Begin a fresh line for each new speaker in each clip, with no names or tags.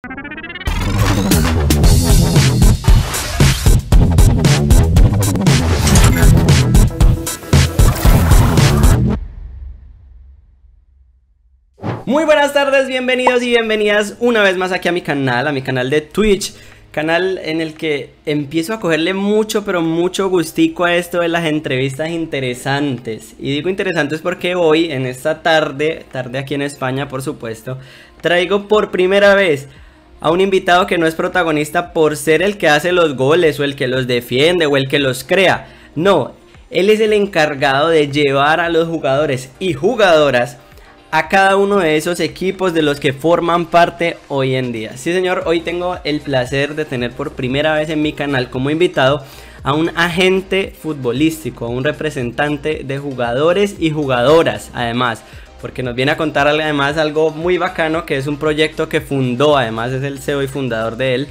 Muy buenas tardes, bienvenidos y bienvenidas una vez más aquí a mi canal de Twitch. Canal en el que empiezo a cogerle mucho, pero mucho gustico a esto de las entrevistas interesantes. Y digo interesantes porque hoy, en esta tarde aquí en España, por supuesto, traigo por primera vez a un invitado que no es protagonista por ser el que hace los goles, o el que los defiende, o el que los crea. No, él es el encargado de llevar a los jugadores y jugadoras a cada uno de esos equipos de los que forman parte hoy en día. Sí, señor, hoy tengo el placer de tener por primera vez en mi canal como invitado a un agente futbolístico, a un representante de jugadores y jugadoras, además, porque nos viene a contar además algo muy bacano, que es un proyecto que fundó, además es el CEO y fundador de él,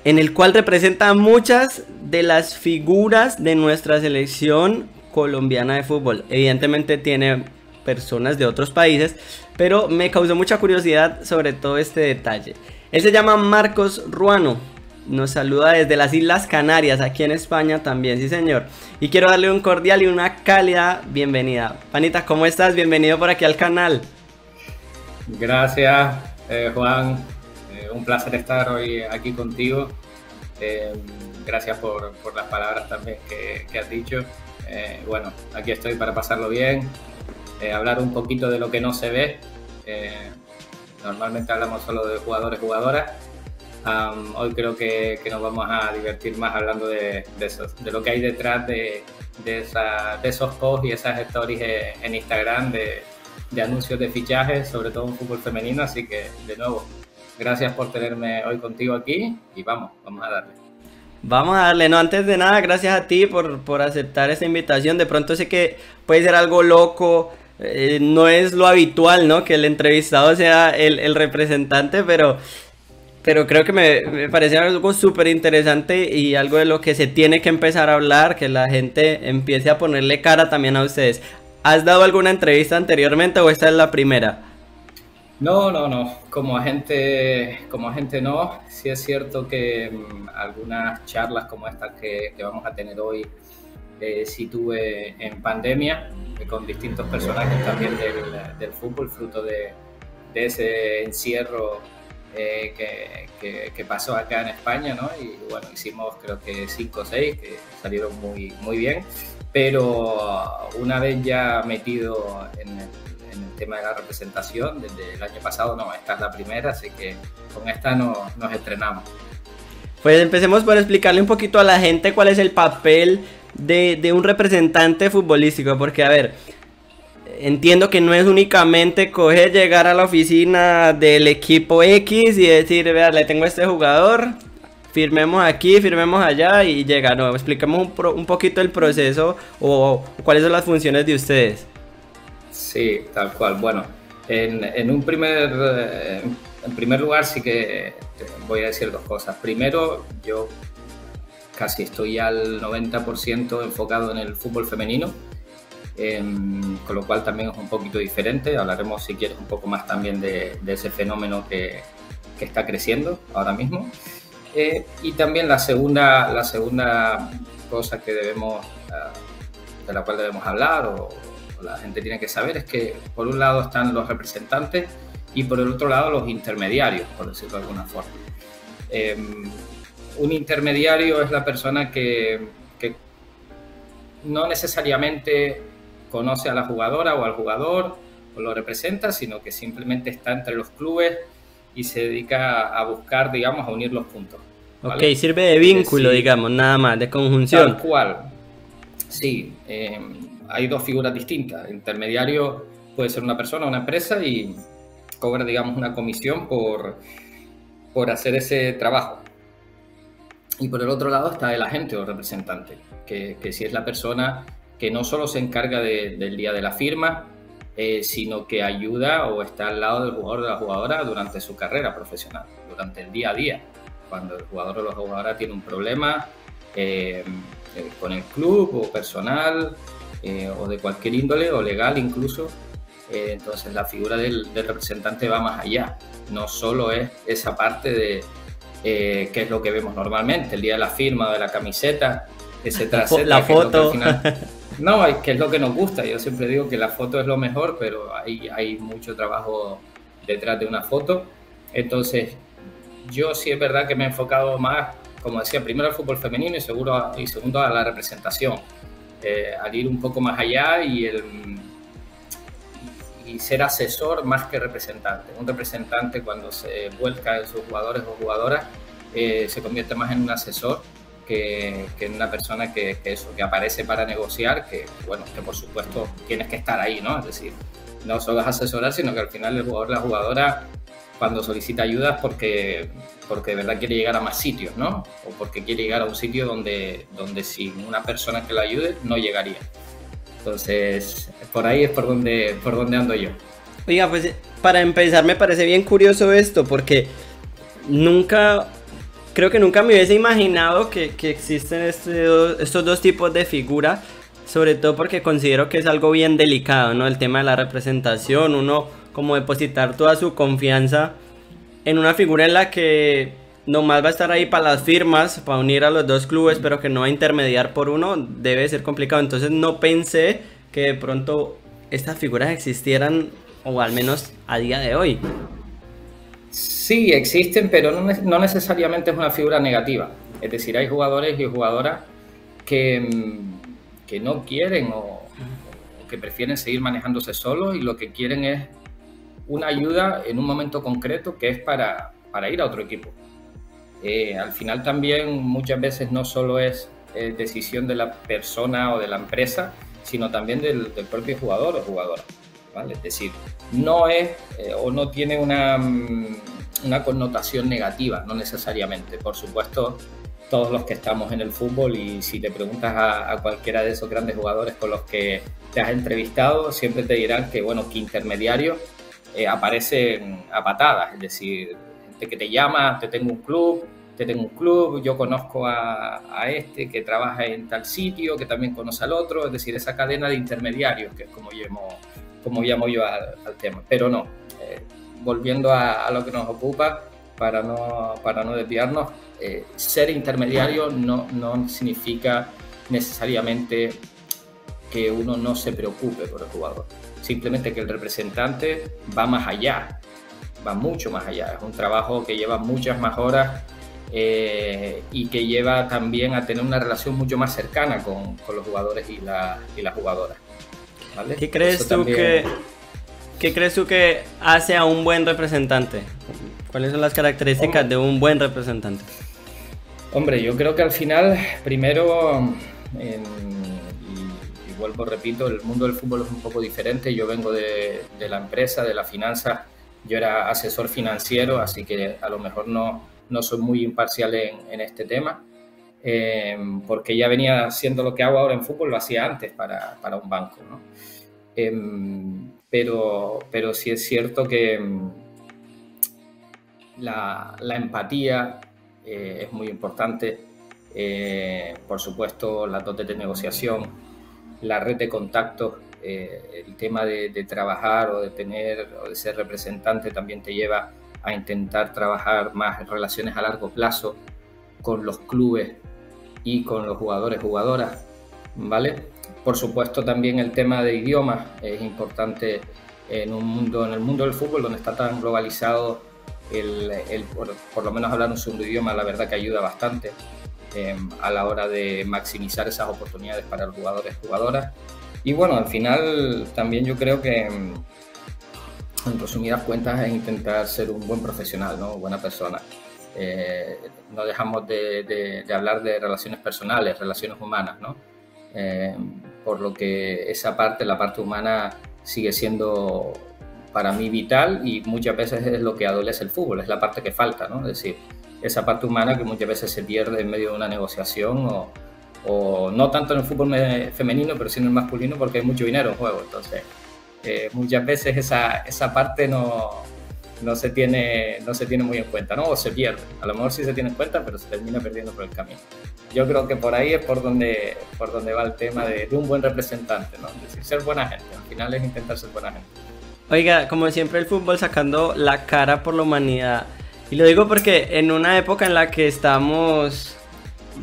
en el cual representa a muchas de las figuras de nuestra selección colombiana de fútbol. Evidentemente tiene personas de otros países, pero me causó mucha curiosidad sobre todo este detalle. Él se llama Marcos Ruano, nos saluda desde las Islas Canarias, aquí en España también, sí señor, y quiero darle un cordial y una cálida bienvenida. Panita, ¿cómo estás? Bienvenido por aquí al canal.
Gracias, Juan, un placer estar hoy aquí contigo. Gracias por las palabras también que has dicho. Bueno, aquí estoy para pasarlo bien. Hablar un poquito de lo que no se ve. Normalmente hablamos solo de jugadores, jugadoras. Hoy creo que nos vamos a divertir más hablando de lo que hay detrás de esos posts y esas stories en Instagram de anuncios de fichajes, sobre todo en fútbol femenino. Así que, de nuevo, gracias por tenerme hoy contigo aquí y vamos a darle.
Vamos a darle, no, antes de nada, gracias a ti por aceptar esta invitación. De pronto sé que puede ser algo loco, no es lo habitual, ¿no? Que el entrevistado sea el representante, pero creo que me parece algo súper interesante y algo de lo que se tiene que empezar a hablar, que la gente empiece a ponerle cara también a ustedes. ¿Has dado alguna entrevista anteriormente o esta es la primera?
No, como agente no. Sí es cierto que algunas charlas como estas que vamos a tener hoy sí tuve en pandemia con distintos personajes también del fútbol, fruto de ese encierro que pasó acá en España, ¿no? Y bueno, hicimos creo que 5 o 6 que salieron muy bien, pero una vez ya metido en el tema de la representación, desde el año pasado, no, esta es la primera, así que con esta nos estrenamos.
Pues empecemos por explicarle un poquito a la gente cuál es el papel de un representante futbolístico, porque a ver, entiendo que no es únicamente coger, llegar a la oficina del equipo X y decir, vea, le tengo a este jugador, firmemos aquí, firmemos allá y llega. No, expliquemos un poquito el proceso o cuáles son las funciones de ustedes.
Sí, tal cual. Bueno, en primer lugar sí que voy a decir dos cosas. Primero, yo casi estoy al 90% enfocado en el fútbol femenino, con lo cual también es un poquito diferente. Hablaremos, si quieres, un poco más también de ese fenómeno que está creciendo ahora mismo. Y también la segunda cosa que de la cual debemos hablar o la gente tiene que saber es que por un lado están los representantes y por el otro lado los intermediarios, por decirlo de alguna forma. Un intermediario es la persona que no necesariamente conoce a la jugadora o al jugador o lo representa, sino que simplemente está entre los clubes y se dedica a buscar, digamos, a unir los puntos, ¿vale?
Ok, sirve de vínculo, digamos, nada más, de conjunción.
Tal cual, sí. Hay dos figuras distintas. El intermediario puede ser una persona, una empresa y cobra, digamos, una comisión por hacer ese trabajo. Y por el otro lado está el agente o representante, que sí es la persona que no solo se encarga del día de la firma, sino que ayuda o está al lado del jugador o de la jugadora durante su carrera profesional, durante el día a día. Cuando el jugador o la jugadora tiene un problema con el club o personal, o de cualquier índole o legal incluso, Entonces la figura del representante va más allá, no solo es esa parte de qué es lo que vemos normalmente, el día de la firma o de la camiseta, etcétera, etcétera.
La foto.
No, que es lo que nos gusta. Yo siempre digo que la foto es lo mejor, pero hay mucho trabajo detrás de una foto. Entonces, yo sí es verdad que me he enfocado más, como decía, primero al fútbol femenino y segundo a la representación. Al ir un poco más allá y ser asesor más que representante. Un representante, cuando se vuelca en sus jugadores o jugadoras, se convierte más en un asesor que en una persona que aparece para negociar, que por supuesto tienes que estar ahí, ¿no? Es decir, no solo es asesorar, sino que al final el jugador, la jugadora, cuando solicita ayuda es porque de verdad quiere llegar a más sitios, ¿no? O porque quiere llegar a un sitio donde sin una persona que lo ayude no llegaría. Entonces, por ahí es por donde ando yo.
Oiga, pues para empezar me parece bien curioso esto, porque creo que nunca me hubiese imaginado que existen estos dos tipos de figura, sobre todo porque considero que es algo bien delicado, ¿no? El tema de la representación, uno como depositar toda su confianza en una figura en la que nomás va a estar ahí para las firmas, para unir a los dos clubes, pero que no va a intermediar por uno, debe ser complicado. Entonces no pensé que de pronto estas figuras existieran, o al menos a día de hoy.
Sí, existen, pero no necesariamente es una figura negativa. Es decir, hay jugadores y jugadoras que no quieren o que prefieren seguir manejándose solos y lo que quieren es una ayuda en un momento concreto que es para ir a otro equipo. Al final también muchas veces no solo es decisión de la persona o de la empresa, sino también del propio jugador o jugadora, ¿vale? Es decir, no es o no tiene una connotación negativa, no necesariamente. Por supuesto, todos los que estamos en el fútbol, y si te preguntas a cualquiera de esos grandes jugadores con los que te has entrevistado, siempre te dirán que intermediarios aparecen a patadas. Es decir, gente que te llama, te tengo un club, yo conozco a este que trabaja en tal sitio, que también conoce al otro. Es decir, esa cadena de intermediarios, que es como llamo yo al tema. Pero no, volviendo a lo que nos ocupa, para no desviarnos, ser intermediario no significa necesariamente que uno no se preocupe por el jugador. Simplemente que el representante va más allá, va mucho más allá. Es un trabajo que lleva muchas más horas y que lleva también a tener una relación mucho más cercana con los jugadores y las jugadoras, ¿vale?
¿Qué crees tú que hace a un buen representante? ¿Cuáles son las características de un buen representante?
Hombre, yo creo que al final, primero, y vuelvo, repito, el mundo del fútbol es un poco diferente. Yo vengo de la empresa, de la finanza. Yo era asesor financiero, así que a lo mejor no soy muy imparcial en este tema, porque ya venía haciendo lo que hago ahora en fútbol, lo hacía antes para un banco, ¿no? Pero sí es cierto que la empatía es muy importante. Por supuesto, las dotes de negociación, la red de contactos, el tema de trabajar o de ser representante también te lleva a intentar trabajar más relaciones a largo plazo con los clubes y con los jugadores, jugadoras, ¿vale? Por supuesto, también el tema de idiomas es importante en el mundo del fútbol, donde está tan globalizado. Por lo menos hablar un segundo idioma, la verdad que ayuda bastante a la hora de maximizar esas oportunidades para los jugadores, jugadoras. Y bueno, al final también yo creo que, en resumidas cuentas, es intentar ser un buen profesional, ¿no? Buena persona. No dejamos de hablar de relaciones personales, relaciones humanas, ¿no? Por lo que esa parte, la parte humana, sigue siendo para mí vital, y muchas veces es lo que adolece el fútbol, es la parte que falta, ¿no? Es decir, esa parte humana que muchas veces se pierde en medio de una negociación, o no tanto en el fútbol femenino, pero sí en el masculino, porque hay mucho dinero en juego. Entonces, muchas veces esa parte no se tiene muy en cuenta, ¿no? O se pierde. A lo mejor sí se tiene en cuenta, pero se termina perdiendo por el camino. Yo creo que por ahí es por donde va el tema de un buen representante, ¿no? Es decir, ser buena gente. Al final es intentar ser buena gente.
Oiga, como siempre el fútbol sacando la cara por la humanidad. Y lo digo porque en una época en la que estamos,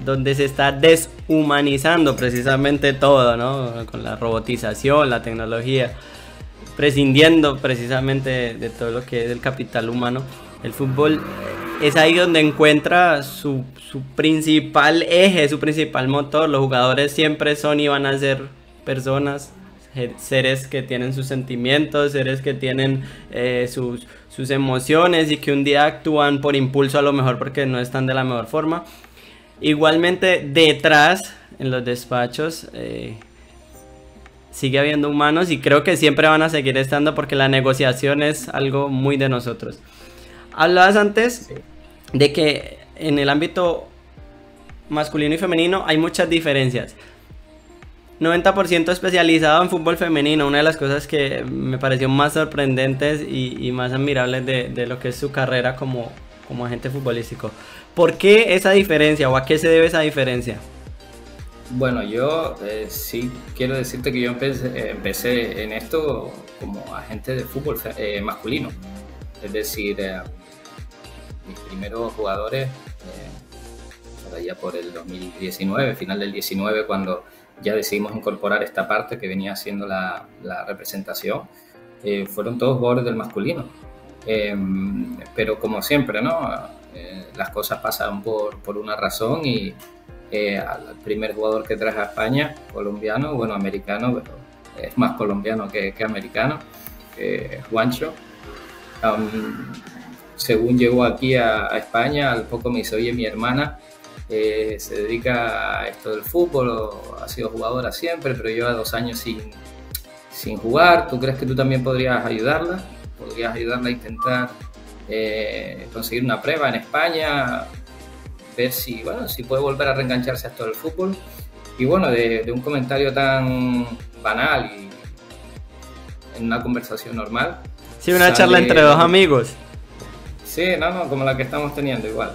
donde se está deshumanizando precisamente todo, ¿no? Con la robotización, la tecnología, prescindiendo precisamente de todo lo que es el capital humano, el fútbol es ahí donde encuentra su principal eje, su principal motor. Los jugadores siempre son y van a ser personas, seres que tienen sus sentimientos, seres que tienen sus emociones y que un día actúan por impulso, a lo mejor porque no están de la mejor forma. Igualmente detrás, en los despachos, sigue habiendo humanos y creo que siempre van a seguir estando porque la negociación es algo muy de nosotros. Hablabas antes de que en el ámbito masculino y femenino hay muchas diferencias. 90% especializado en fútbol femenino, una de las cosas que me pareció más sorprendentes y más admirables de lo que es su carrera como agente futbolístico. ¿Por qué esa diferencia o a qué se debe esa diferencia?
Bueno, yo sí quiero decirte que yo empecé en esto como agente de fútbol masculino. Es decir, mis primeros jugadores, por allá por el 2019, final del 19, cuando ya decidimos incorporar esta parte que venía haciendo la representación, fueron todos jugadores del masculino. Pero como siempre, ¿no? Las cosas pasan por una razón y al primer jugador que traje a España, colombiano, bueno, americano, pero es más colombiano que americano, Juancho. Según llegó aquí a España, al poco me dice, oye, mi hermana se dedica a esto del fútbol, ha sido jugadora siempre, pero lleva 2 años sin jugar. ¿Tú crees que tú también podrías ayudarla? ¿Podrías ayudarla a intentar conseguir una prueba en España? Ver si puede volver a reengancharse a esto del fútbol. Y bueno, de un comentario tan banal y en una conversación normal.
Sí, una charla entre dos amigos.
Sí, como la que estamos teniendo igual.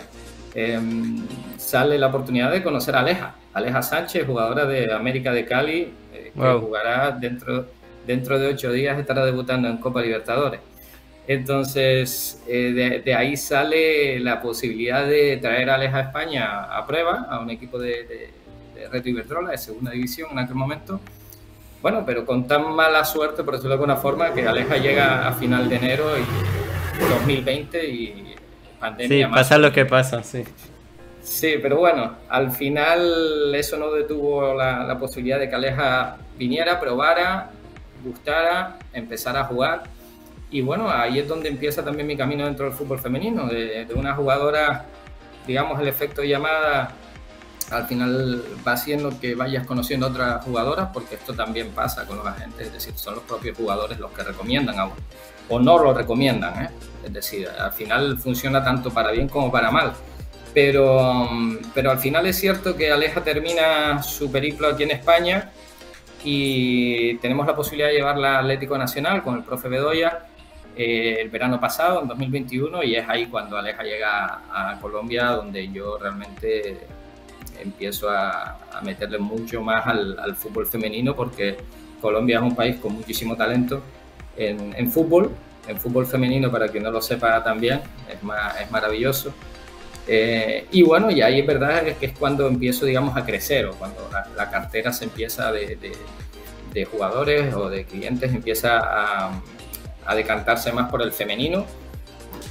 Sale la oportunidad de conocer a Aleja Sánchez, jugadora de América de Cali, que jugará dentro de 8 días, estará debutando en Copa Libertadores. Entonces, de ahí sale la posibilidad de traer a Aleja a España a prueba, a un equipo de Reto Iberdrola, de segunda división en aquel momento. Bueno, pero con tan mala suerte, por decirlo de alguna forma, que Aleja llega a final de enero y 2020 y pandemia.
Sí, pasa lo que pasa, sí.
Sí, pero bueno, al final eso no detuvo la posibilidad de que Aleja viniera, probara, gustara, empezara a jugar. Y bueno, ahí es donde empieza también mi camino dentro del fútbol femenino, de una jugadora, digamos, el efecto llamada, al final va haciendo que vayas conociendo a otras jugadoras, porque esto también pasa con los agentes, es decir, son los propios jugadores los que recomiendan a uno, o no lo recomiendan, es decir, al final funciona tanto para bien como para mal. Pero al final es cierto que Aleja termina su periplo aquí en España y tenemos la posibilidad de llevarla al Atlético Nacional con el profe Bedoya el verano pasado, en 2021, y es ahí cuando Aleja llega a Colombia, donde yo realmente empiezo a meterle mucho más al fútbol femenino, porque Colombia es un país con muchísimo talento en fútbol femenino, para quien no lo sepa también, es maravilloso. Y bueno, y ahí es verdad que es cuando empiezo, digamos, a crecer, o cuando la cartera se empieza de jugadores o de clientes empieza a decantarse más por el femenino,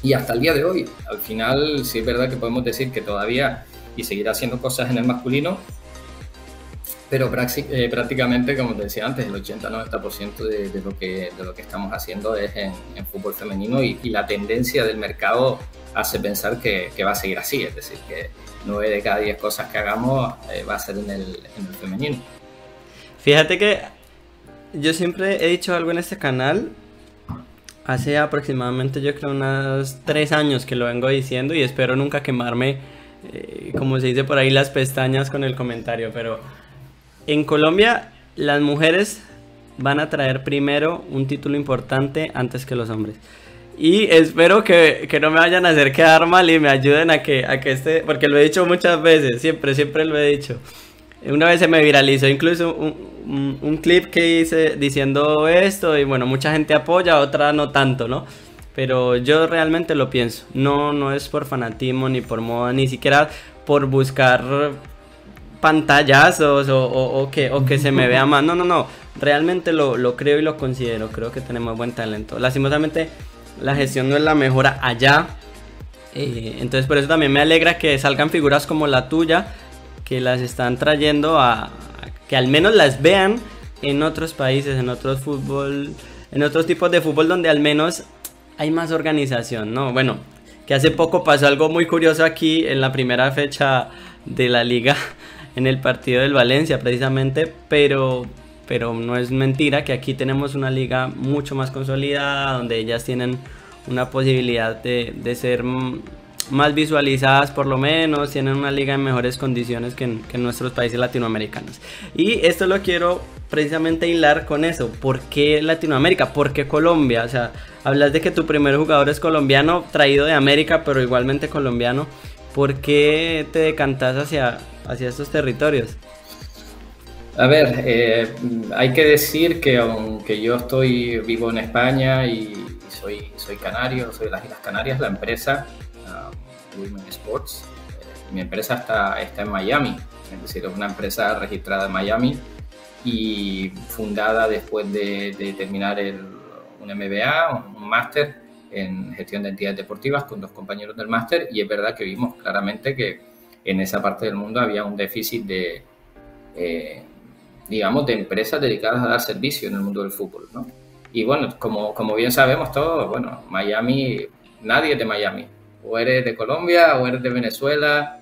y hasta el día de hoy, al final sí es verdad que podemos decir que todavía y seguirá haciendo cosas en el masculino, pero prácticamente, como te decía antes, el 80-90% de lo que estamos haciendo es en fútbol femenino, y la tendencia del mercado hace pensar que va a seguir así, es decir, que 9 de cada 10 cosas que hagamos va a ser en el femenino.
Fíjate que yo siempre he dicho algo en este canal, hace aproximadamente yo creo unos 3 años que lo vengo diciendo, y espero nunca quemarme, como se dice por ahí, las pestañas con el comentario, pero en Colombia las mujeres van a traer primero un título importante antes que los hombres. Y espero que no me vayan a hacer quedar mal y me ayuden a que porque lo he dicho muchas veces, siempre lo he dicho. Una vez se me viralizó incluso un clip que hice diciendo esto y bueno, mucha gente apoya, otra no tanto, ¿no? Pero yo realmente lo pienso, no es por fanatismo ni por moda, ni siquiera por buscar pantallazos o que se me vea más, no, realmente lo creo y lo considero, creo que tenemos buen talento. Lastimosamente la gestión no es la mejor allá, entonces por eso también me alegra que salgan figuras como la tuya, que las están trayendo a que al menos las vean en otros países, en otros fútbol, en otros tipos de fútbol donde al menos hay más organización, ¿no? Bueno, que hace poco pasó algo muy curioso aquí en la primera fecha de la liga, en el partido del Valencia precisamente, pero no es mentira que aquí tenemos una liga mucho más consolidada, donde ellas tienen una posibilidad de ser más visualizadas, por lo menos tienen una liga en mejores condiciones que en nuestros países latinoamericanos. Y esto lo quiero precisamente hilar con eso. ¿Por qué Latinoamérica? ¿Por qué Colombia? O sea, hablas de que tu primer jugador es colombiano, traído de América, pero igualmente colombiano. ¿Por qué te decantas hacia estos territorios?
A ver, hay que decir que aunque yo vivo en España y soy canario, soy de las Islas Canarias, la empresa Women Sports, mi empresa está en Miami, es decir, es una empresa registrada en Miami y fundada después de terminar un MBA, un máster en gestión de entidades deportivas con 2 compañeros del máster, y es verdad que vimos claramente que en esa parte del mundo había un déficit de empresas dedicadas a dar servicio en el mundo del fútbol, ¿no? Y bueno, como bien sabemos todos, bueno, Miami, nadie es de Miami. O eres de Colombia, o eres de Venezuela,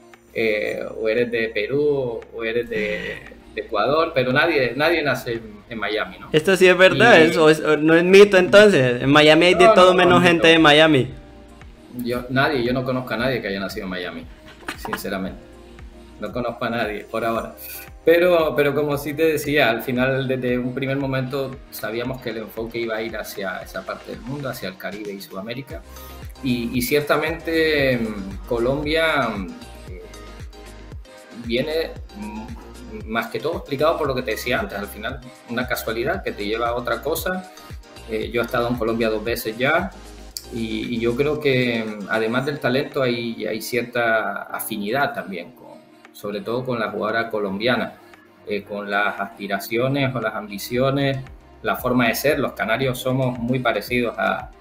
o eres de Perú, o eres de Ecuador, pero nadie nace en Miami, ¿no?
Esto sí es verdad, no es mito entonces. En Miami hay de todo menos gente de Miami.
Yo no conozco a nadie que haya nacido en Miami, sinceramente. No conozco a nadie por ahora. Pero como sí te decía, al final desde un primer momento sabíamos que el enfoque iba a ir hacia esa parte del mundo, hacia el Caribe y Sudamérica. Y ciertamente Colombia viene más que todo explicado por lo que te decía antes. Al final, una casualidad que te lleva a otra cosa. Yo he estado en Colombia 2 veces ya y yo creo que además del talento hay cierta afinidad también, sobre todo con la jugadora colombiana, con las aspiraciones o las ambiciones, la forma de ser. Los canarios somos muy parecidos a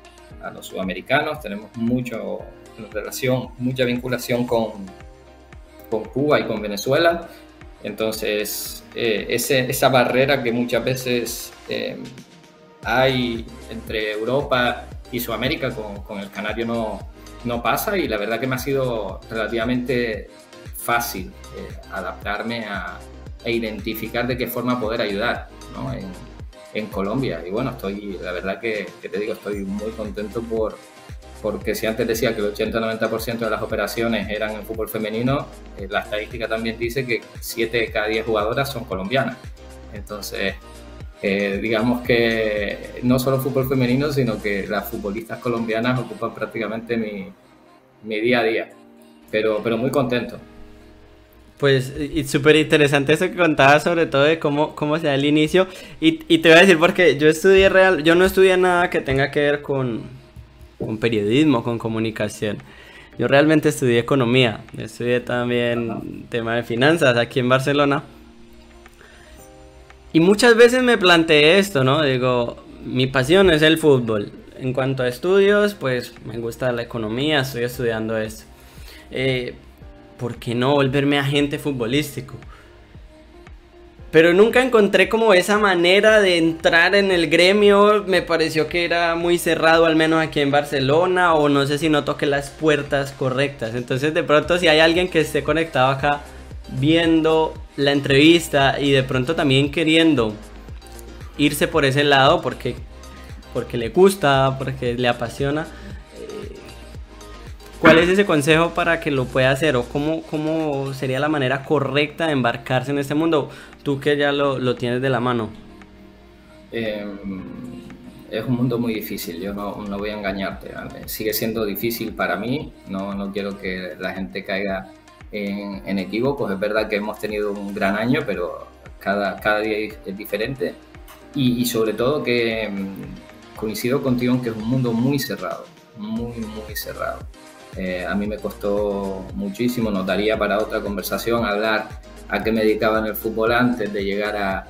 los sudamericanos, tenemos mucha vinculación con Cuba y con Venezuela, entonces esa barrera que muchas veces hay entre Europa y Sudamérica con el canario no pasa, y la verdad que me ha sido relativamente fácil adaptarme e identificar de qué forma poder ayudar, ¿no? en Colombia. Y bueno, la verdad que te digo, estoy muy contento porque si antes decía que el 80-90% de las operaciones eran en fútbol femenino, la estadística también dice que 7 de cada 10 jugadoras son colombianas. Entonces, digamos que no solo fútbol femenino, sino que las futbolistas colombianas ocupan prácticamente mi día a día. Pero muy contento.
Pues súper interesante eso que contabas, sobre todo de cómo se da el inicio. Y te voy a decir porque yo no estudié nada que tenga que ver con periodismo, con comunicación. Yo realmente estudié economía, estudié también tema de finanzas aquí en Barcelona. Y muchas veces me planteé esto, ¿no? Digo, mi pasión es el fútbol. En cuanto a estudios, pues me gusta la economía, estoy estudiando esto. ¿Por qué no volverme agente futbolístico? Pero nunca encontré como esa manera de entrar en el gremio. Me pareció que era muy cerrado, al menos aquí en Barcelona, o no sé si no toqué las puertas correctas. Entonces de pronto si hay alguien que esté conectado acá viendo la entrevista y de pronto también queriendo irse por ese lado porque le gusta, porque le apasiona, ¿cuál es ese consejo para que lo pueda hacer? ¿O cómo sería la manera correcta de embarcarse en este mundo? Tú que ya lo tienes de la mano.
Es un mundo muy difícil, yo no voy a engañarte, ¿vale? Sigue siendo difícil para mí, no quiero que la gente caiga en equívocos. Es verdad que hemos tenido un gran año, pero cada día es diferente y sobre todo que coincido contigo en que es un mundo muy cerrado, muy cerrado. A mí me costó muchísimo, nos daría para otra conversación hablar a qué me dedicaba en el fútbol antes de llegar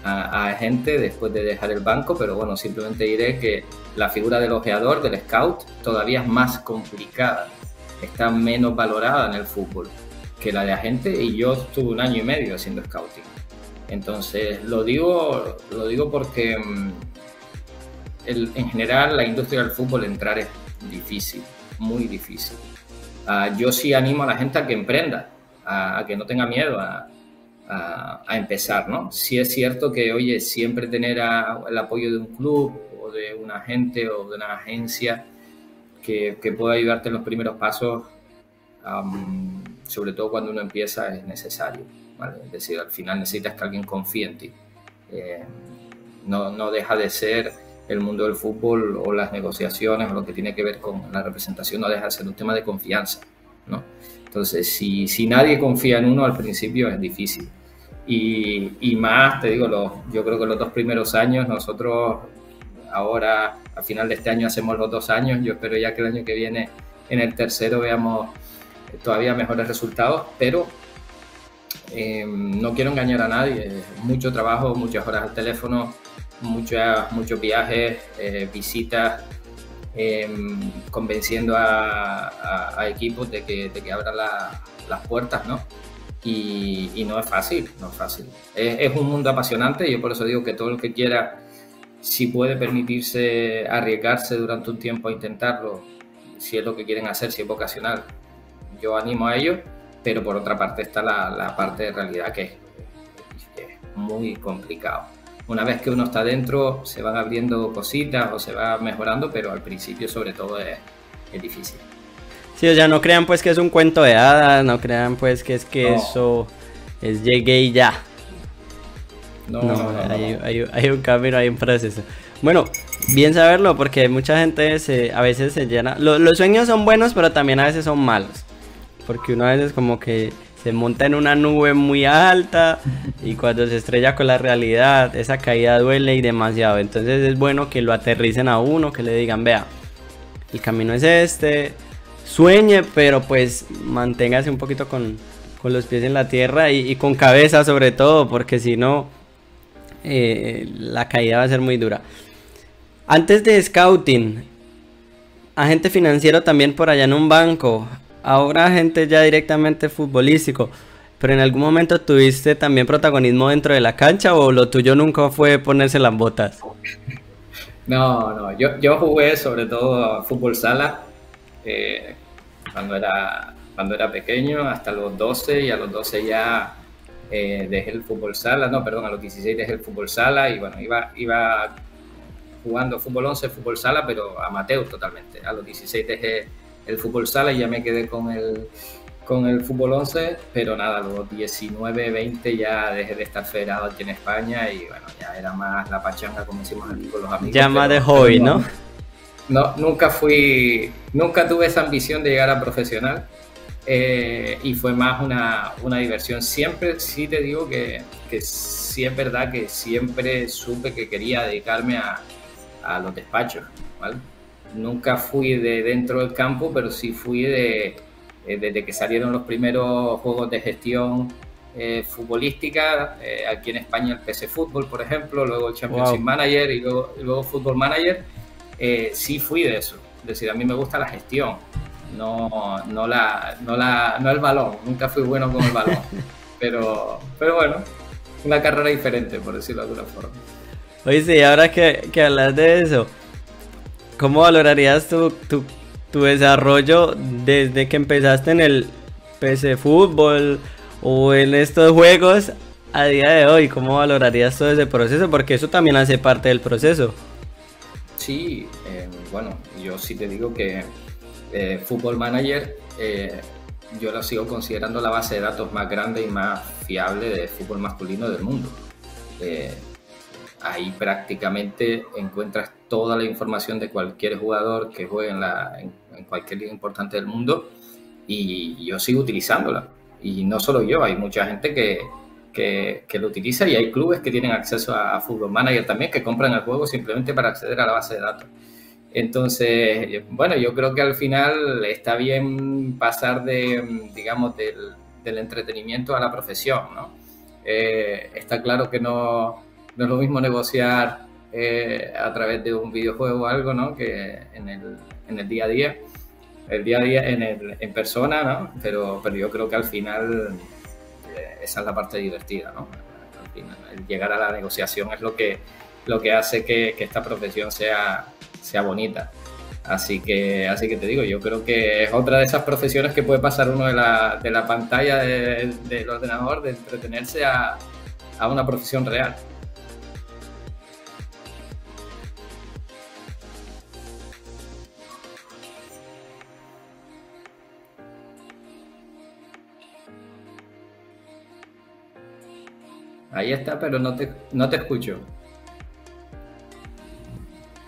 a gente después de dejar el banco, pero bueno, simplemente diré que la figura del ojeador, del scout, todavía es más complicada, está menos valorada en el fútbol que la de agente, y yo estuve 1 año y medio haciendo scouting. Entonces lo digo porque en general la industria del fútbol entrar es difícil, muy difícil. Yo sí animo a la gente a que emprenda, a que no tenga miedo a empezar, ¿no? Sí es cierto que, oye, siempre tener el apoyo de un club o de un agente o de una agencia que pueda ayudarte en los primeros pasos, sobre todo cuando uno empieza, es necesario, ¿vale? Es decir, al final necesitas que alguien confíe en ti. No deja de ser el mundo del fútbol o las negociaciones o lo que tiene que ver con la representación, no deja de ser un tema de confianza, ¿no? Entonces, si nadie confía en uno al principio es difícil. Y más, te digo, yo creo que los 2 primeros años, nosotros ahora, a final de este año hacemos los 2 años, yo espero ya que el año que viene, en el tercero, veamos todavía mejores resultados, pero no quiero engañar a nadie, mucho trabajo, muchas horas al teléfono, muchos viajes, visitas, convenciendo a equipos de que abran las puertas, ¿no? Y no es fácil, no es fácil. Es un mundo apasionante y yo por eso digo que todo el que quiera, si puede permitirse arriesgarse durante un tiempo a intentarlo, si es lo que quieren hacer, si es vocacional, yo animo a ello, pero por otra parte está la parte de realidad que es muy complicado. Una vez que uno está dentro, se van abriendo cositas o se va mejorando, pero al principio sobre todo es difícil.
Sí, o sea, no crean pues que es un cuento de hadas, no crean pues que eso es llegué y ya. No, hay un camino, hay un proceso. Bueno, bien saberlo porque mucha gente a veces se llena. Los sueños son buenos, pero también a veces son malos. Porque uno a veces como que se monta en una nube muy alta y cuando se estrella con la realidad, esa caída duele y demasiado. Entonces es bueno que lo aterricen a uno, que le digan, vea, el camino es este, sueñe, pero pues manténgase un poquito con los pies en la tierra y con cabeza sobre todo, porque si no, la caída va a ser muy dura. Antes de scouting, agente financiero también por allá en un banco, ahora agente ya directamente futbolístico, pero en algún momento tuviste también protagonismo dentro de la cancha o lo tuyo nunca fue ponerse las botas.
No, yo jugué sobre todo a fútbol sala cuando era pequeño, hasta los 12, y a los 12 ya dejé el fútbol sala, a los 16 dejé el fútbol sala y bueno, iba jugando fútbol 11, fútbol sala, pero amateur totalmente. A los 16 dejé el fútbol sala y ya me quedé con el fútbol 11, pero nada, a los 19, 20 ya dejé de estar federado aquí en España y bueno, ya era más la pachanga, como decimos aquí con los amigos.
Ya más de hobby, ¿no?
No, nunca tuve esa ambición de llegar a profesional y fue más una diversión. Siempre sí te digo que sí es verdad que siempre supe que quería dedicarme a los despachos, ¿vale? Nunca fui de dentro del campo, pero sí fui desde que salieron los primeros juegos de gestión futbolística, aquí en España el PC Fútbol, por ejemplo, luego el Championship Manager y luego Football Manager, sí fui de eso. Es decir, a mí me gusta la gestión, no el balón, nunca fui bueno con el balón, pero bueno, una carrera diferente, por decirlo de alguna forma.
Oye, sí, ahora que hablas de eso, ¿cómo valorarías tu desarrollo desde que empezaste en el PC Fútbol o en estos juegos a día de hoy? ¿Cómo valorarías todo ese proceso? Porque eso también hace parte del proceso.
Sí, bueno, yo sí te digo que Football Manager yo lo sigo considerando la base de datos más grande y más fiable de fútbol masculino del mundo. Ahí prácticamente encuentras toda la información de cualquier jugador que juegue en cualquier liga importante del mundo y yo sigo utilizándola. Y no solo yo, hay mucha gente que que lo utiliza, y hay clubes que tienen acceso a Football Manager también, que compran el juego simplemente para acceder a la base de datos. Entonces, bueno, yo creo que al final está bien pasar digamos, del entretenimiento a la profesión, ¿no? Está claro que no es lo mismo negociar a través de un videojuego o algo, ¿no? Que en el día a día, en persona, ¿no? Pero yo creo que al final esa es la parte divertida, ¿no? Al final, el llegar a la negociación es lo que hace que esta profesión sea bonita. Así que te digo, yo creo que es otra de esas profesiones que puede pasar uno de la pantalla del ordenador, de entretenerse a una profesión real. Ahí está, pero no te escucho.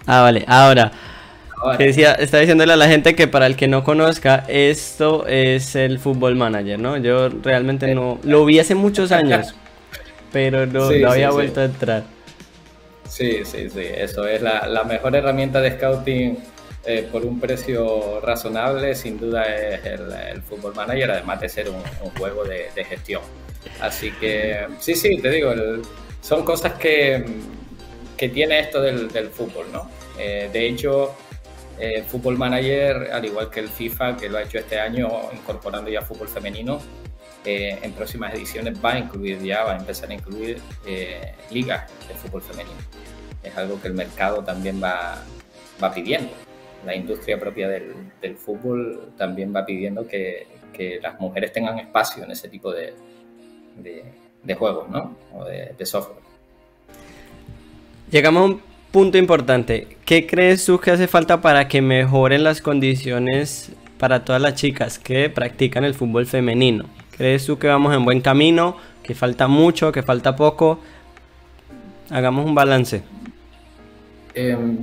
Ah, vale, ahora. Está diciéndole a la gente que para el que no conozca, esto es el Football Manager, ¿no? Yo realmente no lo vi hace muchos años, pero no había vuelto a entrar.
Sí, eso es la mejor herramienta de scouting por un precio razonable, sin duda es el Football Manager, además de ser un juego de gestión. Así que sí, te digo, son cosas que tiene esto del fútbol, ¿no? De hecho, Football Manager, al igual que el FIFA, que lo ha hecho este año incorporando ya fútbol femenino, en próximas ediciones va a empezar a incluir ligas de fútbol femenino. Es algo que el mercado también va pidiendo. La industria propia del fútbol también va pidiendo que las mujeres tengan espacio en ese tipo de juegos, ¿no? O de software.
Llegamos a un punto importante. ¿Qué crees tú que hace falta para que mejoren las condiciones para todas las chicas que practican el fútbol femenino? ¿Crees tú que vamos en buen camino? ¿Que falta mucho? ¿Que falta poco? Hagamos un balance.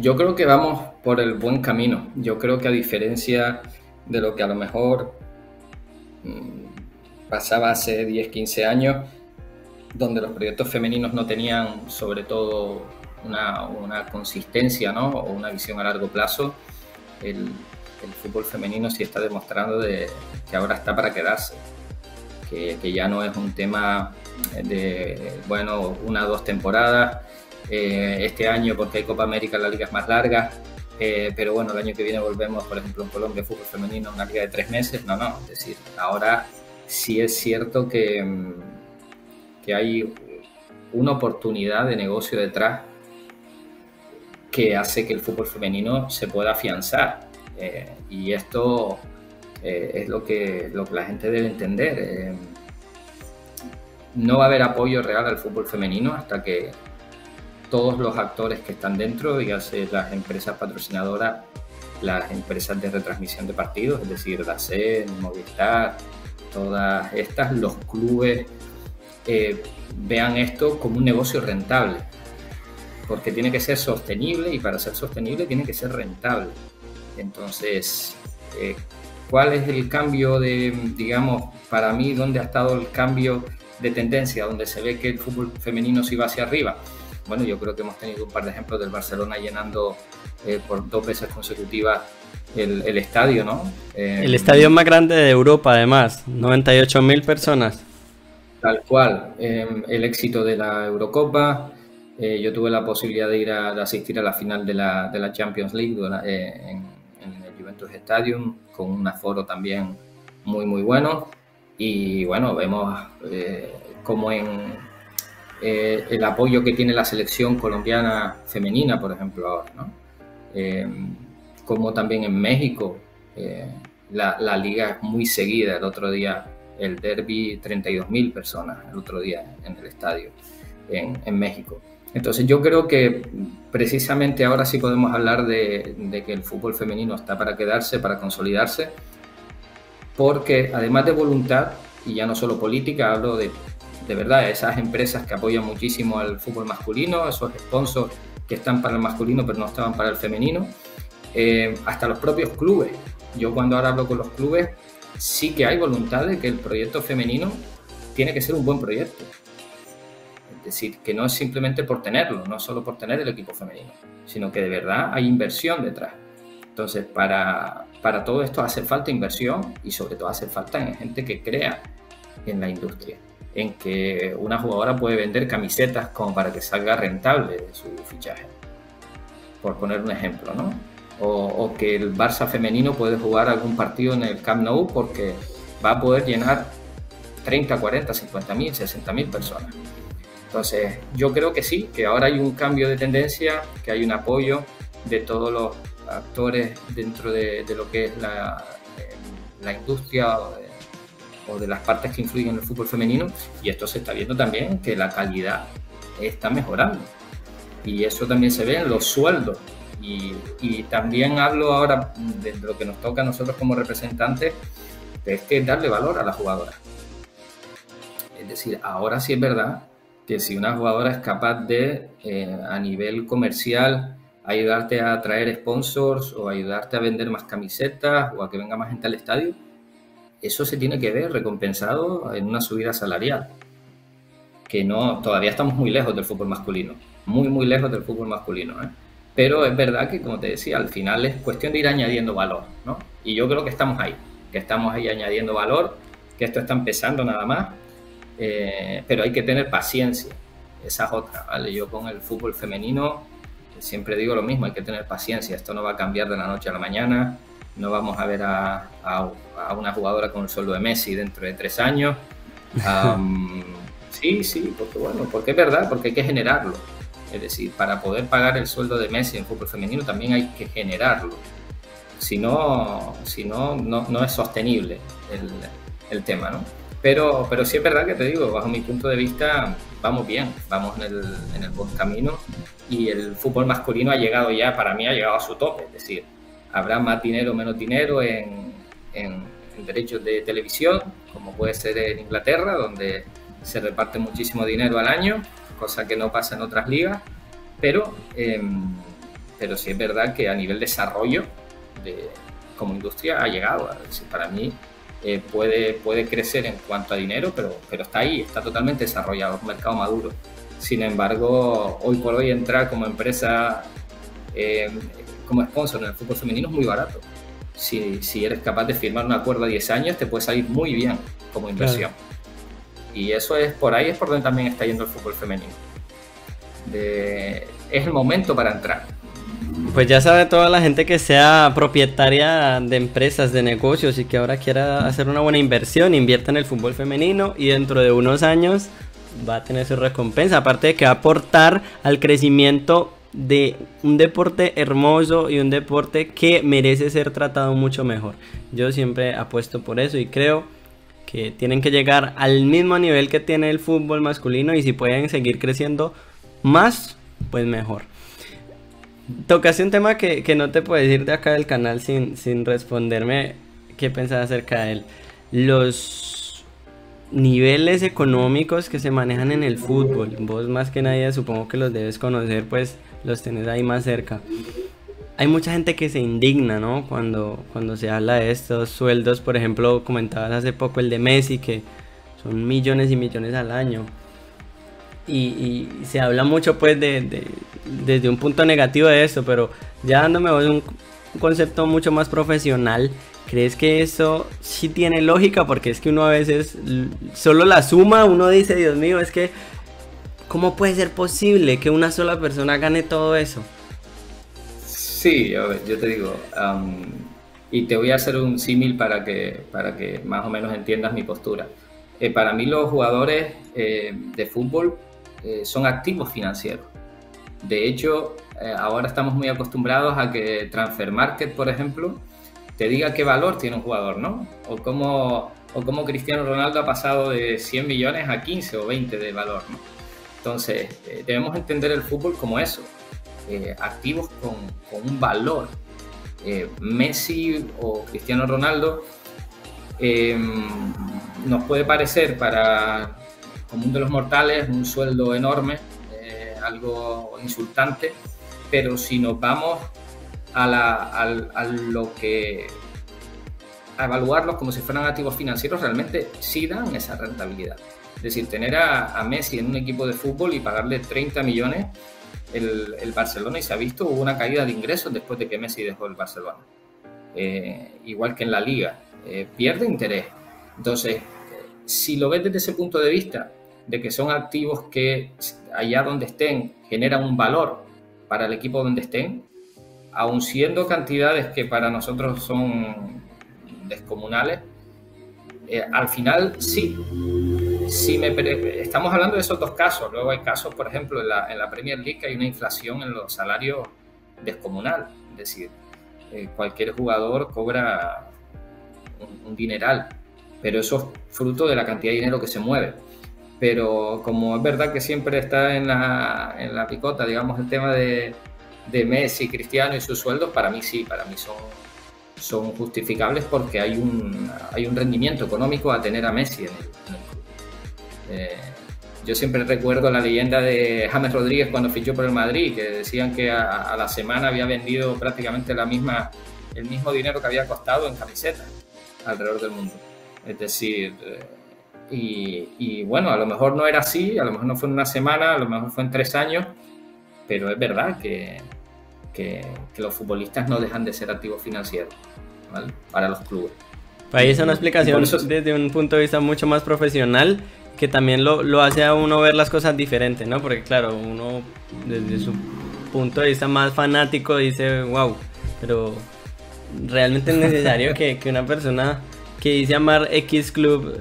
Yo creo que vamos por el buen camino. Yo creo que, a diferencia de lo que a lo mejor pasaba hace 10, 15 años, donde los proyectos femeninos no tenían, sobre todo, una consistencia, ¿no? O una visión a largo plazo, el fútbol femenino sí está demostrando que ahora está para quedarse, que ya no es un tema de, bueno, 1 o 2 temporadas, este año porque hay Copa América, la liga es más larga, pero bueno, el año que viene volvemos, por ejemplo, en Colombia, fútbol femenino, una liga de 3 meses, no, es decir, ahora sí es cierto que hay una oportunidad de negocio detrás que hace que el fútbol femenino se pueda afianzar, y esto es lo que la gente debe entender. No va a haber apoyo real al fútbol femenino hasta que todos los actores que están dentro, ya sea las empresas patrocinadoras, las empresas de retransmisión de partidos, es decir, Dazn, Movistar, todas estas, los clubes, vean esto como un negocio rentable, porque tiene que ser sostenible, y para ser sostenible tiene que ser rentable. Entonces, ¿cuál es el cambio digamos, para mí, dónde ha estado el cambio de tendencia, donde se ve que el fútbol femenino sí va hacia arriba? Bueno, yo creo que hemos tenido un par de ejemplos del Barcelona llenando por 2 veces consecutivas el estadio, ¿no?
El estadio más grande de Europa, además, 98.000 personas.
Tal cual. El éxito de la Eurocopa. Yo tuve la posibilidad de asistir a la final de la Champions League en el Juventus Stadium, con un aforo también muy, muy bueno. Y bueno, vemos como el apoyo que tiene la selección colombiana femenina, por ejemplo, ahora, ¿no? Como también en México la liga es muy seguida. El otro día, el derbi, 32.000 personas el otro día en el estadio en México. Entonces yo creo que precisamente ahora sí podemos hablar de que el fútbol femenino está para quedarse, para consolidarse, porque además de voluntad, y ya no solo política, hablo de verdad, esas empresas que apoyan muchísimo al fútbol masculino, esos sponsors que están para el masculino pero no estaban para el femenino, hasta los propios clubes. Yo cuando ahora hablo con los clubes, sí que hay voluntad de que el proyecto femenino tiene que ser un buen proyecto, decir, que no es simplemente por tenerlo, no solo por tener el equipo femenino, sino que de verdad hay inversión detrás. Entonces, para todo esto hace falta inversión y sobre todo hace falta gente que crea en la industria, en que una jugadora puede vender camisetas como para que salga rentable de su fichaje, por poner un ejemplo, ¿no? O que el Barça femenino puede jugar algún partido en el Camp Nou porque va a poder llenar 30, 40, 50.000, 60.000 personas. Entonces, yo creo que sí, que ahora hay un cambio de tendencia, que hay un apoyo de todos los actores dentro de lo que es la industria o de las partes que influyen en el fútbol femenino, y esto se está viendo también que la calidad está mejorando y eso también se ve en los sueldos y también hablo ahora de lo que nos toca a nosotros como representantes, es que darle valor a la jugadora. Es decir, ahora sí es verdad que si una jugadora es capaz de a nivel comercial ayudarte a traer sponsors o ayudarte a vender más camisetas o a que venga más gente al estadio, eso se tiene que ver recompensado en una subida salarial. Que no, todavía estamos muy lejos del fútbol masculino, muy lejos del fútbol masculino, ¿eh? Pero es verdad que, como te decía, al final es cuestión de ir añadiendo valor, ¿no? Y yo creo que estamos ahí añadiendo valor, que esto está empezando nada más, pero hay que tener paciencia, esa es otra, ¿vale? Yo con el fútbol femenino siempre digo lo mismo, hay que tener paciencia, esto no va a cambiar de la noche a la mañana, no vamos a ver a una jugadora con el sueldo de Messi dentro de 3 años. Sí, porque es verdad, porque hay que generarlo. Es decir, para poder pagar el sueldo de Messi en fútbol femenino también hay que generarlo. Si no es sostenible el tema, ¿no? Pero sí es verdad que te digo, bajo mi punto de vista, vamos bien, vamos en el buen camino y el fútbol masculino ha llegado ya, para mí ha llegado a su tope. Es decir, habrá más dinero o menos dinero en derechos de televisión, como puede ser en Inglaterra, donde se reparte muchísimo dinero al año, cosa que no pasa en otras ligas, pero sí es verdad que a nivel desarrollo como industria ha llegado. Es decir, para mí puede crecer en cuanto a dinero, pero está ahí, está totalmente desarrollado, es un mercado maduro. Sin embargo, hoy por hoy entrar como empresa, como sponsor en el fútbol femenino es muy barato. Si eres capaz de firmar un acuerdo a 10 años, te puede salir muy bien como inversión. Claro. Y eso es por donde también está yendo el fútbol femenino. Es el momento para entrar.
Pues ya sabe toda la gente que sea propietaria de empresas, de negocios y que ahora quiera hacer una buena inversión, invierta en el fútbol femenino y dentro de unos años va a tener su recompensa. Aparte de que va a aportar al crecimiento de un deporte hermoso y un deporte que merece ser tratado mucho mejor. Yo siempre apuesto por eso y creo que tienen que llegar al mismo nivel que tiene el fútbol masculino y si pueden seguir creciendo más, pues mejor. Tocaste un tema que no te puedes ir de acá del canal sin responderme qué pensás acerca de él. Los niveles económicos que se manejan en el fútbol, vos más que nadie supongo que los debes conocer, pues los tenés ahí más cerca. Hay mucha gente que se indigna, ¿no? Cuando se habla de estos sueldos, por ejemplo, comentabas hace poco el de Messi, que son millones y millones al año. Y se habla mucho, pues, desde un punto negativo de esto, pero ya dándome un concepto mucho más profesional, ¿crees que eso sí tiene lógica? Porque es que uno a veces, solo la suma, uno dice, Dios mío, es que, ¿cómo puede ser posible que una sola persona gane todo eso?
Sí, yo te digo, y te voy a hacer un símil para que más o menos entiendas mi postura. Para mí los jugadores de fútbol son activos financieros. De hecho, ahora estamos muy acostumbrados a que Transfer Market, por ejemplo, te diga qué valor tiene un jugador, ¿no? O cómo Cristiano Ronaldo ha pasado de 100 millones a 15 o 20 de valor, ¿no? Entonces, debemos entender el fútbol como eso. Activos con un valor. Messi o Cristiano Ronaldo nos puede parecer para común de los mortales un sueldo enorme, algo insultante, pero si nos vamos a lo que a evaluarlos como si fueran activos financieros, realmente sí dan esa rentabilidad. Es decir, tener a Messi en un equipo de fútbol y pagarle 30 millones el Barcelona, y se ha visto, hubo una caída de ingresos después de que Messi dejó el Barcelona. Igual que en la Liga, pierde interés. Entonces, si lo ves desde ese punto de vista, de que son activos que allá donde estén generan un valor para el equipo donde estén, aun siendo cantidades que para nosotros son descomunales, al final sí. Estamos hablando de esos dos casos. Luego hay casos, por ejemplo, en la Premier League, que hay una inflación en los salarios descomunal. Es decir, cualquier jugador cobra un dineral, pero eso es fruto de la cantidad de dinero que se mueve. Pero como es verdad que siempre está en la picota, digamos, el tema de Messi, Cristiano y sus sueldos, para mí sí, para mí son justificables, porque hay un rendimiento económico a tener a Messi en el club. Yo siempre recuerdo la leyenda de James Rodríguez cuando fichó por el Madrid, que decían que a la semana había vendido prácticamente el mismo dinero que había costado en camisetas alrededor del mundo. Es decir, y bueno, a lo mejor no era así, a lo mejor no fue en una semana, a lo mejor fue en 3 años, pero es verdad que los futbolistas no dejan de ser activos financieros, ¿vale?, para los clubes.
Ahí es una explicación desde un punto de vista mucho más profesional, que también lo hace a uno ver las cosas diferentes, ¿no? Porque claro, uno desde su punto de vista más fanático dice, wow, pero realmente es necesario que una persona que dice amar X club,